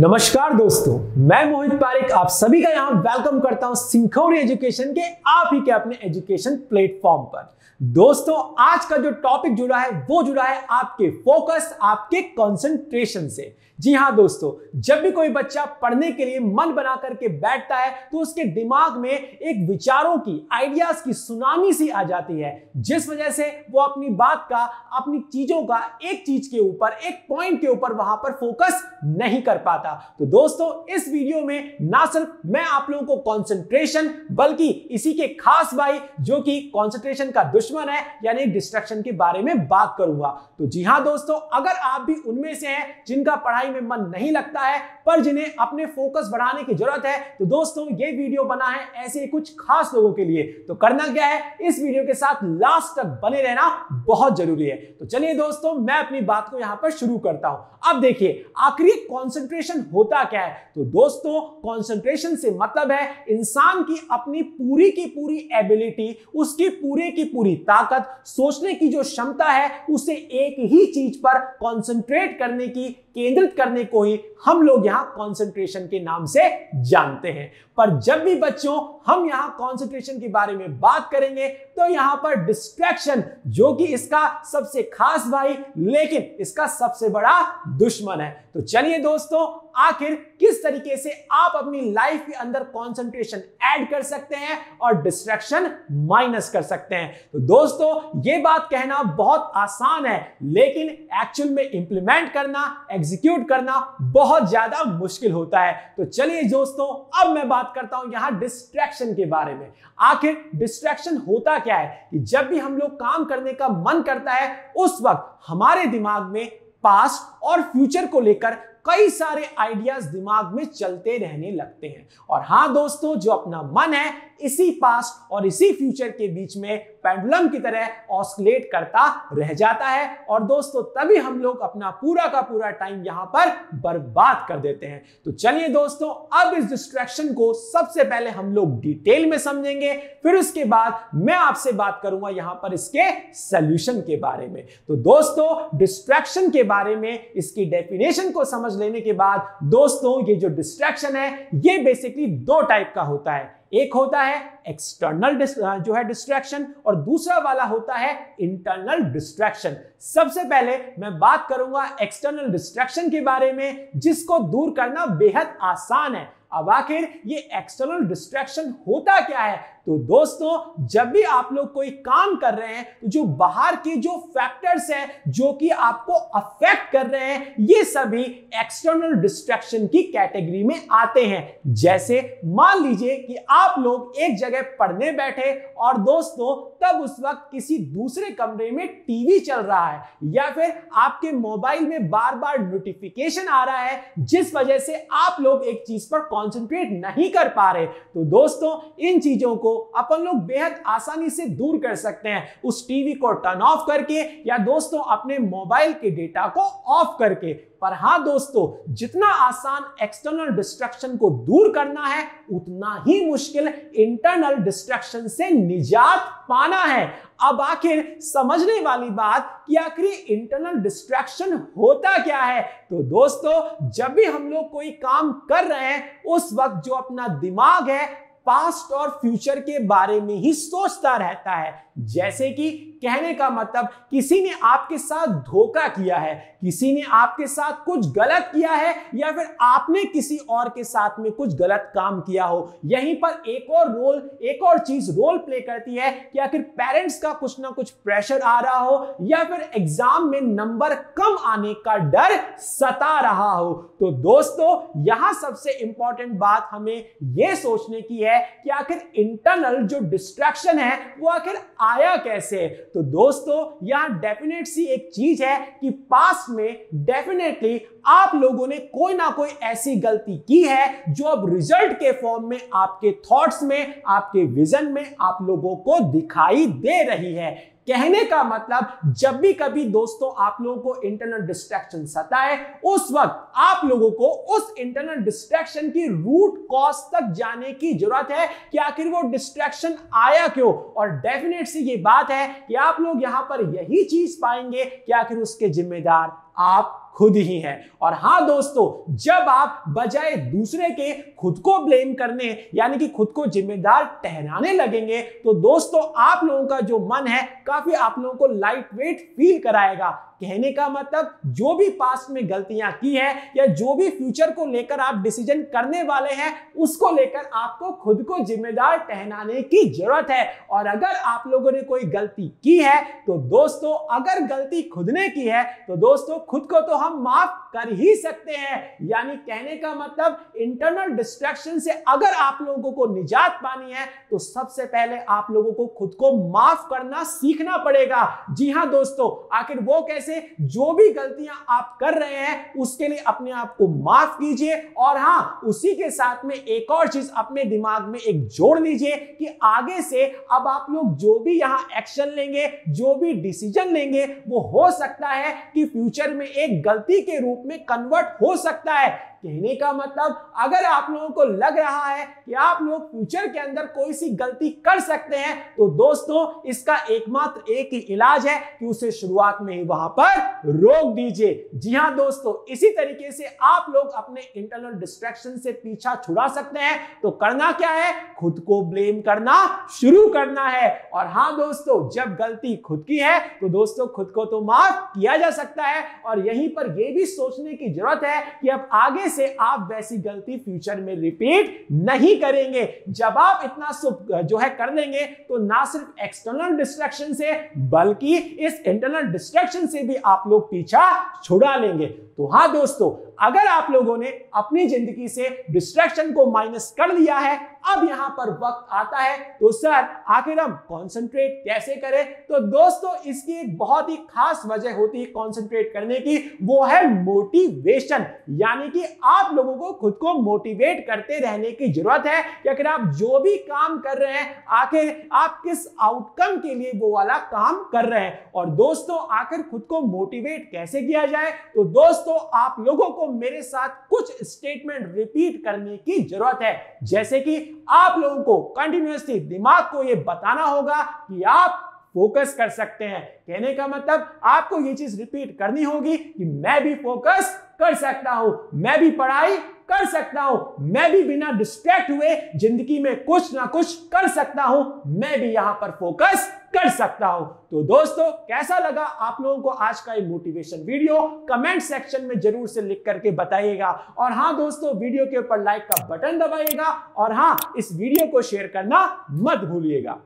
नमस्कार दोस्तों, मैं मोहित पारिक आप सभी का यहां वेलकम करता हूं सिंखौरी एजुकेशन के आप ही के अपने एजुकेशन प्लेटफॉर्म पर। दोस्तों, आज का जो टॉपिक जुड़ा है वो जुड़ा है आपके फोकस, आपके कंसंट्रेशन से। जी हां दोस्तों, जब भी कोई बच्चा पढ़ने के लिए मन बना करके बैठता है तो उसके दिमाग में एक विचारों की, आइडियाज की सुनामी सी आ जाती है, जिस वजह से वो अपनी बात का, अपनी चीजों का एक चीज के ऊपर, एक पॉइंट के ऊपर वहां पर फोकस नहीं कर पाता। तो दोस्तों, इस वीडियो में ना सिर्फ मैं आप लोगों को कंसंट्रेशन, बल्कि इसी के खास भाई जो कि कंसंट्रेशन का दुश्मन है यानी डिस्ट्रैक्शन के बारे में बात करूंगा। तो जी हां दोस्तों, अगर आप भी उनमें से हैं जिनका पढ़ाई में मन नहीं लगता है पर जिन्हें अपने फोकस बढ़ाने की जरूरत है, तो दोस्तों ये वीडियो बना है ऐसे कुछ खास लोगों के लिए। तो करना क्या है, इस वीडियो के साथ लास्ट तक बने रहना बहुत जरूरी है। तो चलिए दोस्तों, मैं अपनी बात को यहां पर शुरू करता हूं। अब देखिए, आखिर कंसंट्रेशन होता क्या है। तो दोस्तों, कंसंट्रेशन से मतलब है इंसान की अपनी पूरी की पूरी एबिलिटी, उसकी पूरी की पूरी ताकत, सोचने की जो क्षमता है, उसे एक ही चीज पर कंसंट्रेट करने की, केंद्रित करने को ही हम लोग यहां कंसंट्रेशन के नाम से जानते हैं। पर जब भी बच्चों हम यहां कंसंट्रेशन के बारे में बात करेंगे तो यहां पर डिस्ट्रैक्शन, जो कि इसका सबसे खास भाई लेकिन इसका सबसे बड़ा दुश्मन है। तो चलिए दोस्तों, आखिर किस तरीके से आप अपनी लाइफ के अंदर कंसंट्रेशन ऐड कर सकते हैं और डिस्ट्रैक्शन माइनस कर सकते हैं। तो दोस्तों, यह बात कहना बहुत आसान है, लेकिन एक्चुअल में इंप्लीमेंट करना, एग्जीक्यूट करना बहुत ज्यादा मुश्किल होता है। तो चलिए दोस्तों, अब मैं बात करता हूं यहां डिस्ट्रैक्शन के बारे में। आखिर डिस्ट्रैक्शन होता क्या है कि जब भी हम लोग काम करने का मन करता है, उस वक्त हमारे दिमाग में पास्ट और फ्यूचर को लेकर कई सारे आइडियाज दिमाग में चलते रहने लगते हैं। और हां दोस्तों, जो अपना मन है इसी पास्ट और इसी फ्यूचर के बीच में पेंडुलम की तरह ऑस्किलेट करता रह जाता है। और दोस्तों, तभी हम लोग अपना पूरा का पूरा टाइम यहां पर बर्बाद कर देते हैं। तो चलिए दोस्तों, अब इस डिस्ट्रैक्शन को सबसे पहले हम लोग डिटेल में समझेंगे, फिर उसके बाद मैं आपसे बात करूंगा यहां पर इसके सॉल्यूशन के बारे में। तो दोस्तों, डिस्ट्रैक्शन के बारे में इसकी डेफिनेशन को समझ लेने के बाद दोस्तों, ये जो डिस्ट्रैक्शन है ये बेसिकली दो टाइप का होता है। एक होता है एक्सटर्नल जो है डिस्ट्रैक्शन, और दूसरा वाला होता है इंटरनल डिस्ट्रैक्शन। सबसे पहले मैं बात करूंगा एक्सटर्नल डिस्ट्रैक्शन के बारे में, जिसको दूर करना बेहद आसान है। अब आखिर ये एक्सटर्नल डिस्ट्रैक्शन होता क्या है। तो दोस्तों, जब भी आप लोग कोई काम कर रहे हैं तो जो बाहर के जो फैक्टर्स हैं जो कि आपको अफेक्ट कर रहे हैं, ये सभी एक्सटर्नल डिस्ट्रैक्शन की कैटेगरी में आते हैं। जैसे मान लीजिए कि आप लोग एक जगह पढ़ने बैठे और दोस्तों तब उस वक्त किसी दूसरे कमरे में टीवी चल रहा है, या फिर आपके मोबाइल में बार बार नोटिफिकेशन आ रहा है, जिस वजह से आप लोग एक चीज पर कंसंट्रेट नहीं कर पा रहे। तो दोस्तों, इन चीजों को अपन लोग बेहद आसानी से दूर कर सकते हैं, उस टीवी को टर्न ऑफ करके या दोस्तों अपने मोबाइल के डेटा को ऑफ करके। पर हां दोस्तों, जितना आसान एक्सटर्नल डिस्ट्रैक्शन को दूर करना है, उतना ही मुश्किल इंटरनल डिस्ट्रैक्शन से निजात पाना है। अब आखिर समझने वाली बात कि आखिर इंटरनल डिस्ट्रैक्शन होता क्या है। तो दोस्तों, जब भी हम लोग कोई काम कर रहे हैं, उस वक्त जो अपना दिमाग है पास्ट और फ्यूचर के बारे में ही सोचता रहता है। जैसे कि कहने का मतलब, किसी ने आपके साथ धोखा किया है, किसी ने आपके साथ कुछ गलत किया है, या फिर आपने किसी और के साथ में कुछ गलत काम किया हो। यहीं पर एक और चीज रोल प्ले करती है कि आखिर पेरेंट्स का कुछ ना कुछ प्रेशर आ रहा हो, या फिर एग्जाम में नंबर कम आने का डर सता रहा हो। तो दोस्तों, यहां सबसे इंपॉर्टेंट बात हमें यह सोचने की है कि आखिर इंटरनल जो डिस्ट्रैक्शन है वो आखिर आया कैसे। तो दोस्तों, यहां डेफिनेट सी एक चीज है कि पास्ट में डेफिनेटली आप लोगों ने कोई ना कोई ऐसी गलती की है जो अब रिजल्ट के फॉर्म में आपके थॉट्स में, आपके विजन में आप लोगों को दिखाई दे रही है। कहने का मतलब, जब भी कभी दोस्तों आप लोगों को इंटरनल डिस्ट्रैक्शन सताए, उस वक्त आप लोगों को उस इंटरनल डिस्ट्रैक्शन की रूट कॉज तक जाने की जरूरत है कि आखिर वो डिस्ट्रैक्शन आया क्यों। और डेफिनेट सी ये बात है कि आप लोग यहां पर यही चीज पाएंगे कि आखिर उसके जिम्मेदार आप खुद ही है। और हाँ दोस्तों, जब आप बजाय दूसरे के खुद को ब्लेम करने यानी कि खुद को जिम्मेदार ठहराने लगेंगे तो दोस्तों आप लोगों का जो मन है काफी आप लोगों को लाइट वेट फील कराएगा। कहने का मतलब जो भी पास्ट में गलतियां की है या जो भी फ्यूचर को लेकर आप डिसीजन करने वाले हैं उसको लेकर आपको खुद को जिम्मेदार ठहराने की जरूरत है। और अगर आप लोगों ने कोई गलती की है तो दोस्तों अगर गलती खुद ने की है तो दोस्तों खुद को तो हम माफ कर ही सकते हैं। यानी कहने का मतलब इंटरनल डिस्ट्रैक्शन से अगर आप लोगों को निजात पानी है तो सबसे पहले आप लोगों को खुद को माफ करना सीखना पड़ेगा। जी हां दोस्तों, आखिर वो कैसे? जो भी गलतियां आप कर रहे हैं उसके लिए अपने आप को माफ कीजिए। और हां, उसी के साथ में एक और चीज अपने दिमाग में एक जोड़ लीजिए कि आगे से अब आप लोग जो भी यहां एक्शन लेंगे, जो भी डिसीजन लेंगे, वो हो सकता है कि फ्यूचर में एक गलती के रूप में कन्वर्ट हो सकता है। कहने का मतलब अगर आप लोगों को लग रहा है कि आप लोग फ्यूचर के अंदर कोई सी गलती कर सकते हैं तो दोस्तों इसका एकमात्र एक ही इलाज है कि उसे शुरुआत में ही वहां पर रोक दीजिए। जी हां दोस्तों, इसी तरीके से आप लोग अपने इंटरनल डिस्ट्रैक्शन से पीछा छुड़ा सकते हैं। तो करना क्या है? खुद को ब्लेम करना शुरू करना है। और हां दोस्तों, जब गलती खुद की है तो दोस्तों खुद को तो माफ किया जा सकता है। और यहीं पर यह भी सोचने की जरूरत है कि अब आगे से आप वैसी गलती फ्यूचर में रिपीट नहीं करेंगे। जब आप इतना सब जो है कर लेंगे तो ना सिर्फ एक्सटर्नल डिस्ट्रैक्शन से बल्कि इस इंटरनल डिस्ट्रैक्शन से भी आप लोग पीछा छुड़ा लेंगे। तो हाँ दोस्तों, अगर आप लोगों ने अपनी जिंदगी से डिस्ट्रैक्शन को माइनस कर लिया है, अब यहां पर वक्त आता है तो सर आखिर हम कंसंट्रेट कैसे करें? तो दोस्तों इसकी एक बहुत ही खास वजह होती है कंसंट्रेट करने की, वो है मोटिवेशन। यानी कि आप लोगों को खुद को मोटिवेट करते रहने की जरूरत है कि आखिर आप जो भी काम कर रहे हैं आखिर आप किस आउटकम के लिए वो वाला काम कर रहे हैं। और दोस्तों आखिर खुद को मोटिवेट कैसे किया जाए? तो दोस्तों आप लोगों को मेरे साथ कुछ स्टेटमेंट रिपीट करने की जरूरत है। जैसे कि आप लोगों को कंटिन्यूअसली दिमाग को यह बताना होगा कि आप फोकस कर सकते हैं। कहने का मतलब आपको ये चीज रिपीट करनी होगी कि मैं भी फोकस कर सकता हूं, मैं भी पढ़ाई कर सकता हूं, मैं भी बिना डिस्ट्रैक्ट हुए जिंदगी में कुछ ना कुछ कर सकता हूं, मैं भी यहां पर फोकस कर सकता हूं। तो दोस्तों कैसा लगा आप लोगों को आज का ये मोटिवेशन वीडियो? कमेंट सेक्शन में जरूर से लिख करके बताइएगा। और हां दोस्तों, वीडियो के ऊपर लाइक का बटन दबाइएगा और हां, इस वीडियो को शेयर करना मत भूलिएगा।